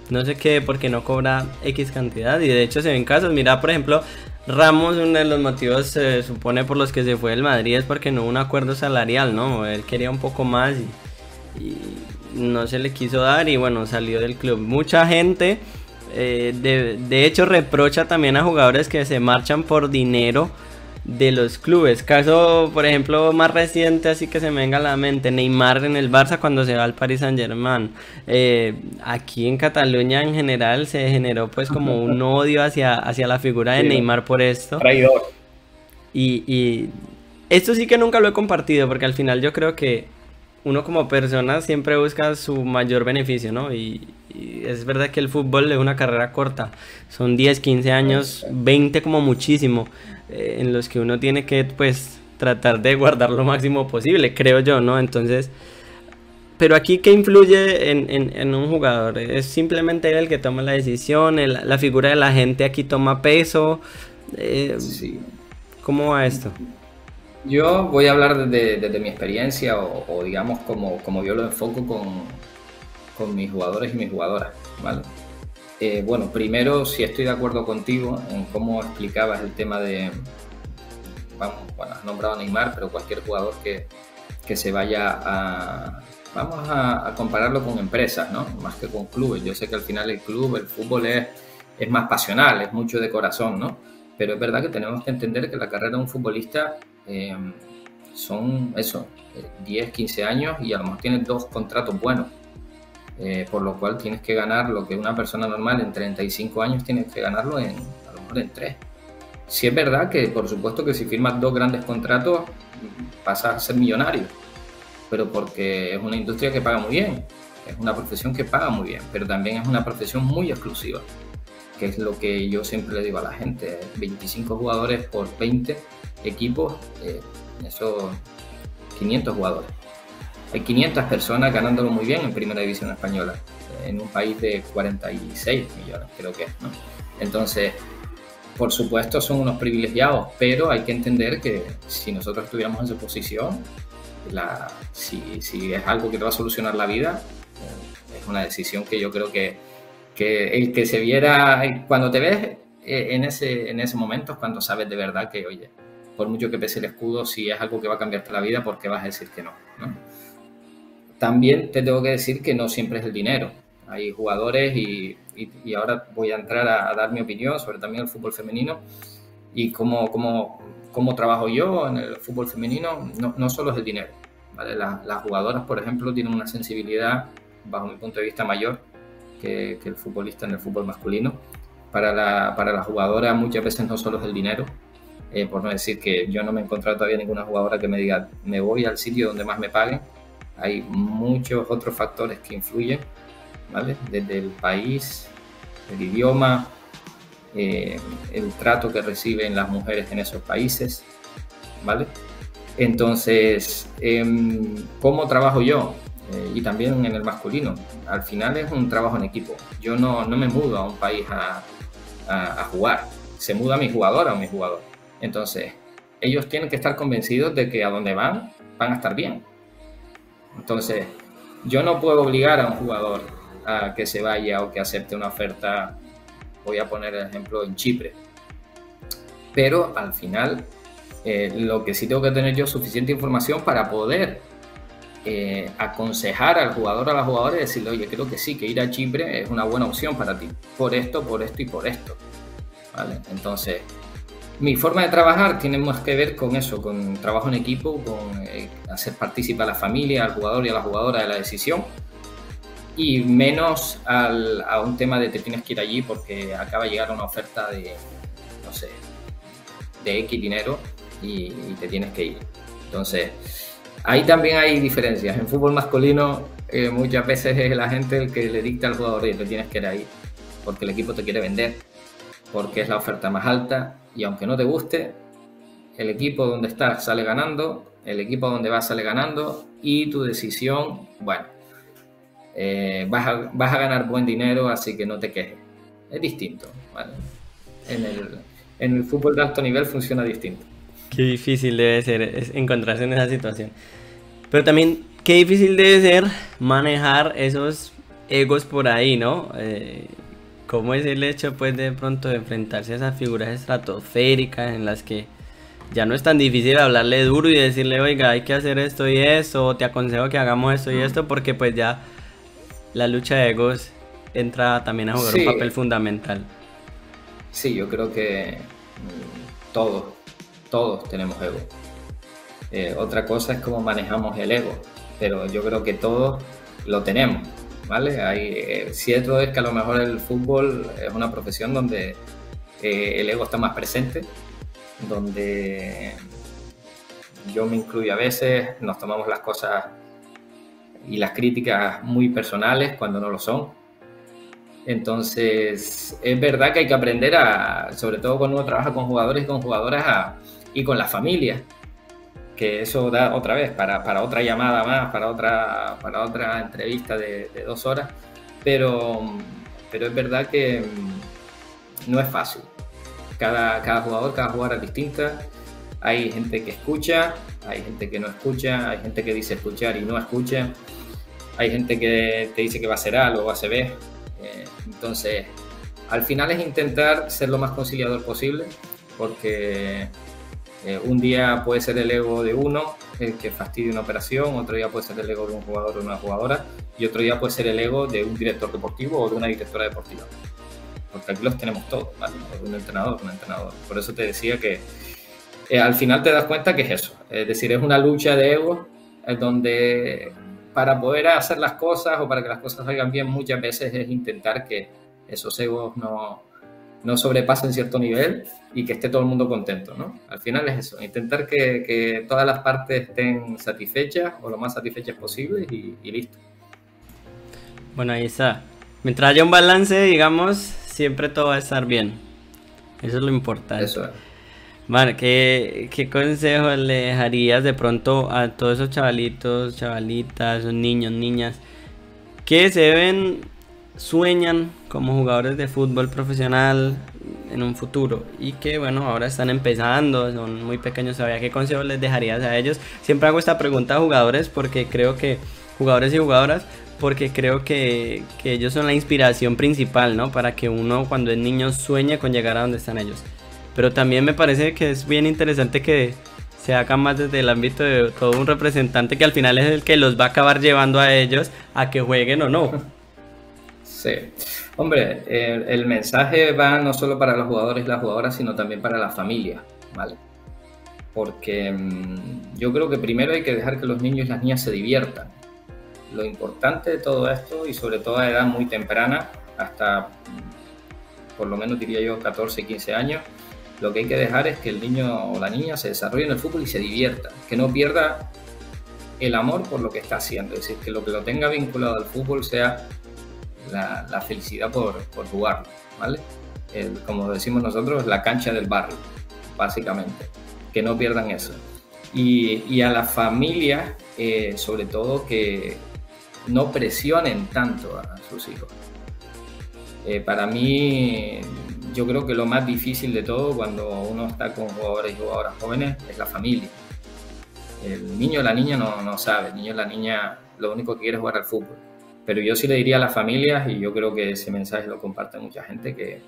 no sé qué, porque no cobra X cantidad. Y de hecho se ven casos, mira, por ejemplo, Ramos, uno de los motivos se supone por los que se fue del Madrid es porque no hubo un acuerdo salarial, ¿no? Él quería un poco más y no se le quiso dar, y bueno, salió del club. Mucha gente de hecho reprocha también a jugadores que se marchan por dinero de los clubes. Caso, por ejemplo, más reciente, así que se me venga a la mente, Neymar en el Barça cuando se va al Paris Saint-Germain. Aquí en Cataluña en general se generó pues como un odio hacia la figura de Neymar por esto.
Traidor.
Y esto sí que nunca lo he compartido, porque al final yo creo que uno como persona siempre busca su mayor beneficio, ¿no? Y es verdad que el fútbol es una carrera corta, son 10, 15 años, 20 como muchísimo, en los que uno tiene que pues tratar de guardar lo máximo posible, creo yo, ¿no? Entonces, pero aquí, ¿qué influye en un jugador? ¿Es simplemente él el que toma la decisión? ¿La figura de la gente aquí toma peso?
Sí.
¿Cómo va esto?
Yo voy a hablar desde mi experiencia o digamos como yo lo enfoco con mis jugadores y mis jugadoras, ¿vale? Bueno, primero, sí estoy de acuerdo contigo en cómo explicabas el tema de, bueno, has nombrado a Neymar, pero cualquier jugador que se vaya vamos a compararlo con empresas, ¿no? Más que con clubes. Yo sé que al final el fútbol es más pasional, es mucho de corazón, ¿no? Pero es verdad que tenemos que entender que la carrera de un futbolista son 10, 15 años, y a lo mejor tienes 2 contratos buenos, por lo cual tienes que ganar lo que una persona normal en 35 años tienes que ganarlo a lo mejor en 3. Sí es verdad que por supuesto que si firmas 2 grandes contratos pasas a ser millonario, pero porque es una industria que paga muy bien, es una profesión que paga muy bien, pero también es una profesión muy exclusiva, que es lo que yo siempre le digo a la gente: 25 jugadores por 20 equipos, eso 500 jugadores. Hay 500 personas ganándolo muy bien en Primera División Española, en un país de 46 millones, creo que es, ¿no? Entonces, por supuesto, son unos privilegiados, pero hay que entender que si nosotros estuviéramos en su posición, si es algo que te va a solucionar la vida, es una decisión que yo creo que el que se viera, cuando te ves en ese momento, es cuando sabes de verdad que, oye, por mucho que pese el escudo, si es algo que va a cambiarte la vida, ¿por qué vas a decir que no? También te tengo que decir que no siempre es el dinero. Hay jugadores, y ahora voy a entrar a dar mi opinión sobre también el fútbol femenino y cómo trabajo yo en el fútbol femenino. No solo es el dinero, ¿vale? Las jugadoras, por ejemplo, tienen una sensibilidad, bajo mi punto de vista, mayor que el futbolista en el fútbol masculino. Para la jugadora muchas veces no solo es el dinero, por no decir que yo no me he encontrado todavía ninguna jugadora que me diga me voy al sitio donde más me paguen, hay muchos otros factores que influyen, ¿vale? Desde el país, el idioma, el trato que reciben las mujeres en esos países, ¿vale? Entonces, ¿cómo trabajo yo? Y también en el masculino. Al final es un trabajo en equipo. Yo no me mudo a un país a jugar. Se muda mi jugadora o mi jugador. Entonces, ellos tienen que estar convencidos de que a donde van a estar bien. Entonces, yo no puedo obligar a un jugador a que se vaya o que acepte una oferta. Voy a poner el ejemplo en Chipre. Pero al final, lo que sí tengo que tener yo es suficiente información para poder aconsejar al jugador o a la jugadora y decirle, oye, creo que sí, que ir a Chipre es una buena opción para ti, por esto y por esto, ¿vale? Entonces, mi forma de trabajar tiene más que ver con eso, con trabajo en equipo, con hacer partícipe a la familia, al jugador y a la jugadora de la decisión, y menos a un tema de te tienes que ir allí porque acaba de llegar una oferta de, no sé, de X dinero y te tienes que ir. Entonces, ahí también hay diferencias. En fútbol masculino muchas veces es la gente el que le dicta al jugador, oye, te tienes que ir ahí porque el equipo te quiere vender, porque es la oferta más alta y aunque no te guste, el equipo donde estás sale ganando, el equipo donde vas sale ganando y tu decisión, bueno, vas a ganar buen dinero, así que no te quejes. Es distinto, ¿vale? En el fútbol de alto nivel funciona distinto.
Qué difícil debe ser encontrarse en esa situación. Pero también, qué difícil debe ser manejar esos egos por ahí, ¿no? ¿Cómo es el hecho, pues, de pronto de enfrentarse a esas figuras estratosféricas en las que ya no es tan difícil hablarle duro y decirle, oiga, hay que hacer esto y esto, o te aconsejo que hagamos esto y esto, porque pues ya la lucha de egos entra también a jugar un papel fundamental?
Sí, yo creo que todos tenemos ego. Otra cosa es cómo manejamos el ego, pero yo creo que todos lo tenemos, ¿vale? Cierto es que a lo mejor el fútbol es una profesión donde el ego está más presente, donde yo me incluyo a veces, nos tomamos las cosas y las críticas muy personales cuando no lo son. Entonces, es verdad que hay que aprender sobre todo cuando uno trabaja con jugadores y con jugadoras y con la familia, que eso da otra vez para otra llamada más, para otra entrevista de 2 horas, pero es verdad que no es fácil. Cada jugadora es distinta. Hay gente que escucha, hay gente que no escucha, hay gente que dice escuchar y no escucha, hay gente que te dice que va a hacer A, luego hace B. Entonces, al final es intentar ser lo más conciliador posible, porque un día puede ser el ego de uno el que fastidie una operación, otro día puede ser el ego de un jugador o una jugadora, y otro día puede ser el ego de un director deportivo o de una directora deportiva. Porque aquí los tenemos todos, ¿vale? Un entrenador. Por eso te decía que al final te das cuenta que es eso. Es decir, es una lucha de egos donde para poder hacer las cosas o para que las cosas salgan bien muchas veces es intentar que esos egos no sobrepasen cierto nivel y que esté todo el mundo contento, ¿no? Al final es eso, intentar que todas las partes estén satisfechas o lo más satisfechas posible y listo.
Bueno, ahí está. Mientras haya un balance, digamos, siempre todo va a estar bien. Eso es lo importante.
Eso es.
Mar, ¿qué consejo le dejarías de pronto a todos esos chavalitos, chavalitas, esos niños, niñas que sueñan como jugadores de fútbol profesional en un futuro y que bueno, ahora están empezando, son muy pequeños todavía? ¿Qué consejo les dejarías a ellos? Siempre hago esta pregunta a jugadores porque creo que jugadores y jugadoras, porque creo que ellos son la inspiración principal, ¿no? Para que uno cuando es niño sueñe con llegar a donde están ellos. Pero también me parece que es bien interesante que se haga más desde el ámbito de todo un representante que al final es el que los va a acabar llevando a ellos a que jueguen o no.
Sí, hombre, el mensaje va no solo para los jugadores y las jugadoras, sino también para la familia, ¿vale? Porque yo creo que primero hay que dejar que los niños y las niñas se diviertan. Lo importante de todo esto, y sobre todo a edad muy temprana, hasta por lo menos diría yo 14, 15 años, lo que hay que dejar es que el niño o la niña se desarrolle en el fútbol y se divierta, que no pierda el amor por lo que está haciendo, es decir, que lo tenga vinculado al fútbol sea la felicidad por jugarlo, ¿vale? Como decimos nosotros, la cancha del barrio, básicamente, que no pierdan eso. Y a las familias, sobre todo, que no presionen tanto a sus hijos. Para mí, yo creo que lo más difícil de todo cuando uno está con jugadores y jugadoras jóvenes es la familia. El niño o la niña no sabe, el niño o la niña lo único que quiere es jugar al fútbol. Pero yo sí le diría a las familias, y yo creo que ese mensaje lo comparte mucha gente, que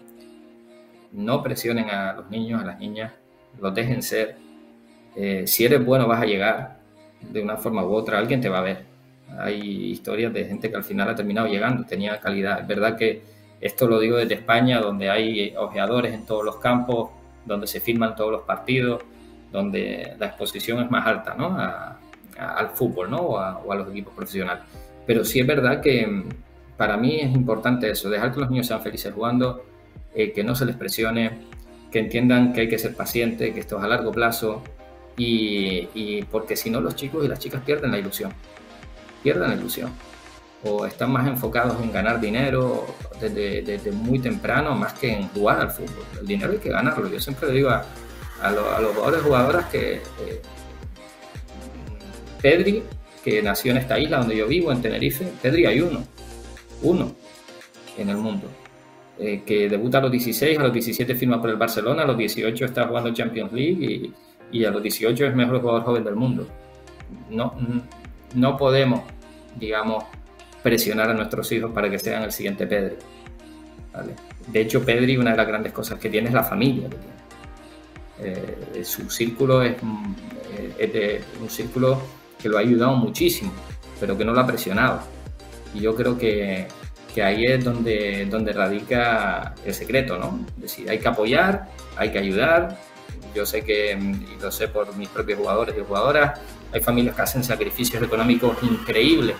no presionen a los niños, a las niñas, los dejen ser. Si eres bueno vas a llegar de una forma u otra, alguien te va a ver. Hay historias de gente que al final ha terminado llegando, tenía calidad. Es verdad que esto lo digo desde España, donde hay ojeadores en todos los campos, donde se filman todos los partidos, donde la exposición es más alta, ¿no? al fútbol, ¿no? o a los equipos profesionales. Pero sí es verdad que para mí es importante eso, dejar que los niños sean felices jugando, que no se les presione, que entiendan que hay que ser paciente, que esto es a largo plazo, y porque si no los chicos y las chicas pierden la ilusión, o están más enfocados en ganar dinero desde muy temprano más que en jugar al fútbol. El dinero hay que ganarlo. Yo siempre le digo a los jugadores y jugadoras que Pedri, que nació en esta isla donde yo vivo, en Tenerife, Pedri hay uno en el mundo, que debuta a los 16, a los 17 firma por el Barcelona, a los 18 está jugando Champions League y a los 18 es mejor jugador joven del mundo. No podemos, digamos, presionar a nuestros hijos para que sean el siguiente Pedri, ¿vale? De hecho, Pedri, una de las grandes cosas que tiene es la familia que tiene. Su círculo es un círculo que lo ha ayudado muchísimo, pero que no lo ha presionado. Y yo creo que ahí es donde radica el secreto, ¿no? Es decir, hay que apoyar, hay que ayudar. Yo sé y lo sé por mis propios jugadores y jugadoras, hay familias que hacen sacrificios económicos increíbles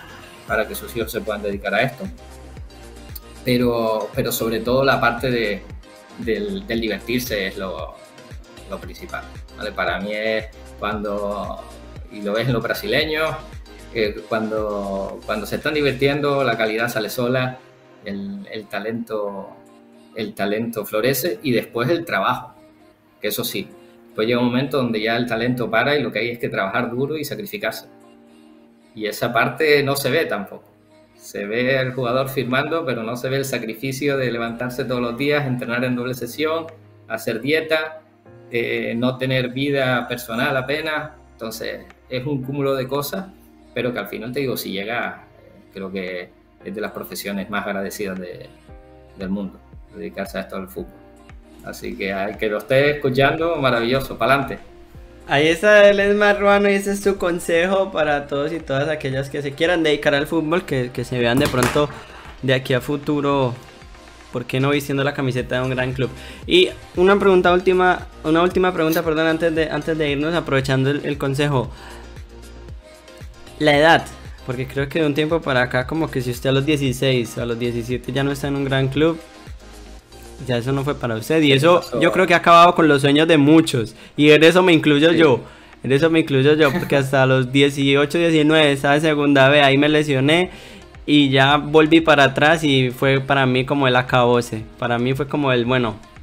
para que sus hijos se puedan dedicar a esto. Pero sobre todo la parte del divertirse es lo principal, ¿vale? Para mí es cuando, y lo ves en los brasileños, cuando se están divirtiendo, la calidad sale sola, el talento florece, y después el trabajo, que eso sí, pues llega un momento donde ya el talento para y lo que hay es que trabajar duro y sacrificarse. Y esa parte no se ve tampoco. Se ve el jugador firmando, pero no se ve el sacrificio de levantarse todos los días, entrenar en doble sesión, hacer dieta, no tener vida personal apenas. Entonces es un cúmulo de cosas, pero que al final, te digo, si llega, creo que es de las profesiones más agradecidas del mundo, dedicarse a esto del fútbol. Así que al que lo esté escuchando, maravilloso, pa'lante.
Ahí está el Esmar Ruano, y ese es su consejo para todos y todas aquellas que se quieran dedicar al fútbol, que se vean de pronto de aquí a futuro, ¿por qué no vistiendo la camiseta de un gran club? Y una última pregunta, perdón, antes de irnos, aprovechando el consejo. La edad, porque creo que de un tiempo para acá, como que si usted a los 16 o a los 17 ya no está en un gran club, ya eso no fue para usted, y eso yo creo que ha acabado con los sueños de muchos, y en eso me incluyo yo, porque hasta los 18, 19 estaba en segunda B, ahí me lesioné y ya volví para atrás, y fue para mí como el acabose, para mí fue como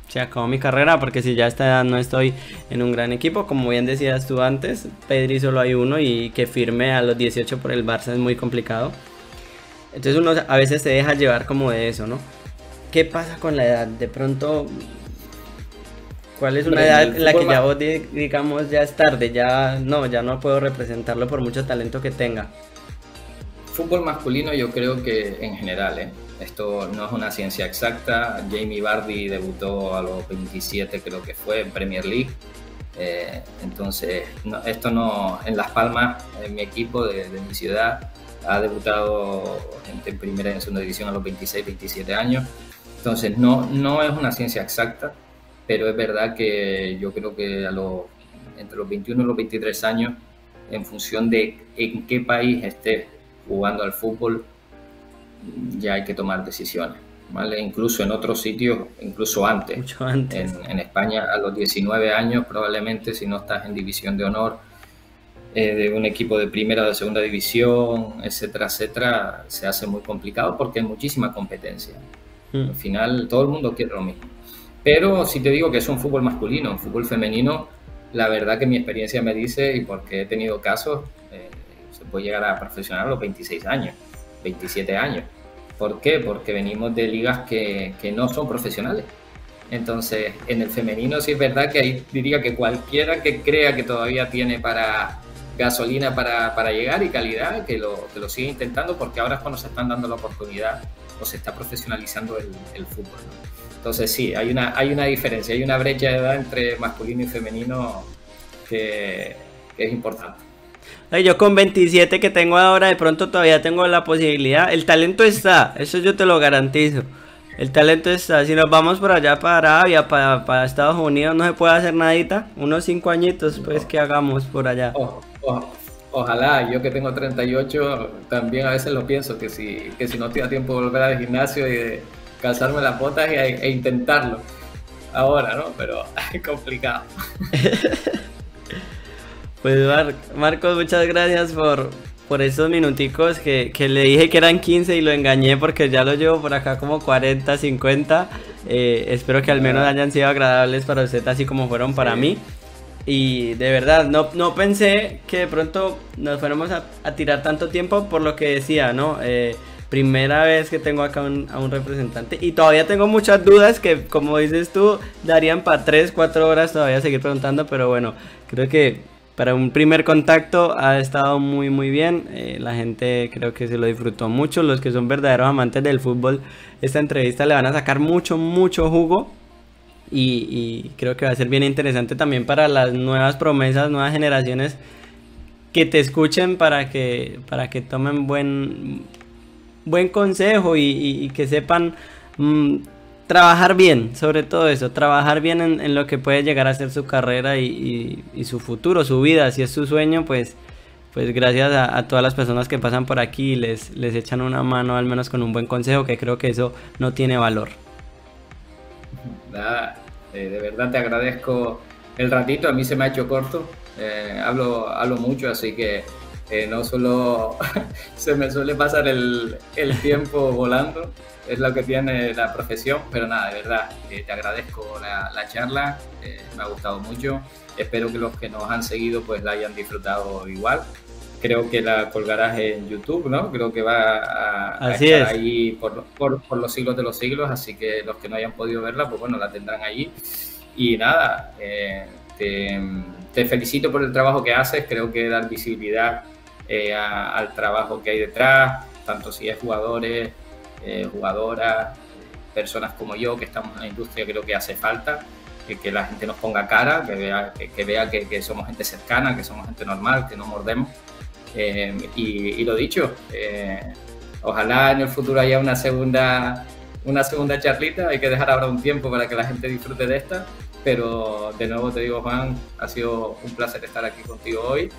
se acabó mi carrera, porque si ya a esta edad no estoy en un gran equipo, como bien decías tú antes, Pedri solo hay uno, y que firme a los 18 por el Barça es muy complicado. Entonces uno a veces se deja llevar como de eso, ¿no? ¿Qué pasa con la edad? De pronto, ¿cuál es una edad en la que ya vos, digamos, ya es tarde, ya no puedo representarlo por mucho talento que tenga?
Fútbol masculino, yo creo que en general, esto no es una ciencia exacta. Jamie Vardy debutó a los 27, creo que fue, en Premier League. Entonces, esto no, en Las Palmas, en mi equipo de mi ciudad, ha debutado gente en primera y en segunda división a los 26, 27 años. Entonces, no es una ciencia exacta, pero es verdad que yo creo que entre los 21 y los 23 años, en función de en qué país estés jugando al fútbol, ya hay que tomar decisiones, ¿vale? Incluso en otros sitios, incluso antes.
Mucho antes.
En España, a los 19 años, probablemente, si no estás en división de honor, de un equipo de primera o de segunda división, etcétera, etcétera, se hace muy complicado porque hay muchísima competencia. Al final todo el mundo quiere lo mismo. Pero si te digo que es un fútbol masculino, un fútbol femenino, la verdad que mi experiencia me dice, y porque he tenido casos, se puede llegar a profesional a los 26 años, 27 años. ¿Por qué? Porque venimos de ligas que no son profesionales. Entonces, en el femenino sí es verdad que ahí diría que cualquiera que crea que todavía tiene para gasolina para llegar y calidad, que lo siga intentando, porque ahora es cuando se están dando la oportunidad o se está profesionalizando el fútbol, ¿no? Entonces sí, hay una diferencia, hay una brecha de edad entre masculino y femenino que es importante.
Ay, yo con 27 que tengo ahora, de pronto todavía tengo la posibilidad. El talento está, eso yo te lo garantizo. El talento está. Si nos vamos por allá para Arabia, para Estados Unidos, no se puede hacer nadita. Unos 5 añitos, pues, no. Que hagamos por allá.
Ojalá, yo que tengo 38, también a veces lo pienso, que si no tengo tiempo de volver al gimnasio y de calzarme las botas e intentarlo. Ahora, ¿no? Pero es complicado.
Pues Marcos, muchas gracias por esos minuticos que le dije que eran 15 y lo engañé porque ya lo llevo por acá como 40, 50. Espero que al menos hayan sido agradables para usted así como fueron para mí. Y de verdad, no pensé que de pronto nos fuéramos a tirar tanto tiempo por lo que decía, ¿no? Primera vez que tengo acá a un representante y todavía tengo muchas dudas que, como dices tú, darían para 3, 4 horas todavía seguir preguntando, pero bueno, creo que para un primer contacto ha estado muy muy bien. La gente creo que se lo disfrutó mucho. Los que son verdaderos amantes del fútbol, esta entrevista le van a sacar mucho jugo. Y creo que va a ser bien interesante también para las nuevas promesas, nuevas generaciones que te escuchen para que tomen buen consejo y que sepan trabajar bien, sobre todo eso, trabajar bien en lo que puede llegar a ser su carrera y su futuro, su vida. Si es su sueño, pues gracias a todas las personas que pasan por aquí y les echan una mano al menos con un buen consejo, que creo que eso no tiene valor.
Nada, de verdad te agradezco el ratito, a mí se me ha hecho corto, hablo mucho, así que no solo se me suele pasar el tiempo volando, es lo que tiene la profesión, pero nada, de verdad, te agradezco la charla, me ha gustado mucho, espero que los que nos han seguido pues la hayan disfrutado igual. Creo que la colgarás en YouTube, ¿no? Creo que va a estar ahí por los siglos de los siglos, así que los que no hayan podido verla, pues bueno, la tendrán allí. Y nada, te felicito por el trabajo que haces, creo que dar visibilidad al trabajo que hay detrás, tanto si es jugadores, jugadoras, personas como yo que estamos en la industria, creo que hace falta. Que la gente nos ponga cara, que vea que somos gente cercana, que somos gente normal, que no mordemos. Y lo dicho, ojalá en el futuro haya una segunda charlita. Hay que dejar ahora un tiempo para que la gente disfrute de esta, pero de nuevo te digo, Juan, ha sido un placer estar aquí contigo hoy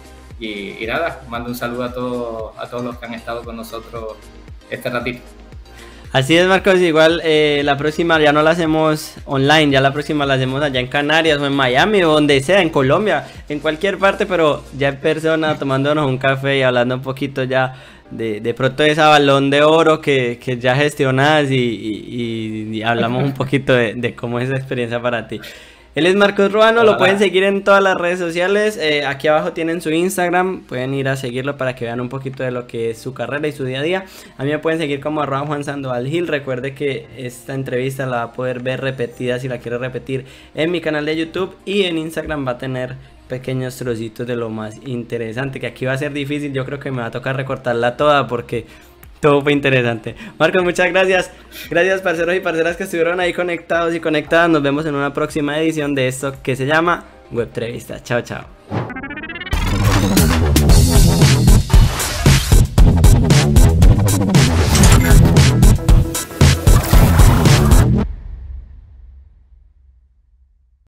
y nada, mando un saludo a todos los que han estado con nosotros este ratito.
Así es, Marcos, igual la próxima ya no la hacemos online, ya la próxima la hacemos allá en Canarias o en Miami o donde sea, en Colombia, en cualquier parte, pero ya en persona, tomándonos un café y hablando un poquito ya de pronto de esa Balón de Oro que ya gestionas y hablamos un poquito de cómo es esa experiencia para ti. Él es Marcos Ruano, lo pueden seguir en todas las redes sociales, aquí abajo tienen su Instagram, pueden ir a seguirlo para que vean un poquito de lo que es su carrera y su día a día. A mí me pueden seguir como @JuanSandovalGil, recuerde que esta entrevista la va a poder ver repetida si la quiere repetir en mi canal de YouTube y en Instagram va a tener pequeños trocitos de lo más interesante, que aquí va a ser difícil, yo creo que me va a tocar recortarla toda porque todo fue interesante. Marcos, muchas gracias. Gracias, parceros y parceras que estuvieron ahí conectados y conectadas. Nos vemos en una próxima edición de esto que se llama Webtrevista. Chao, chao.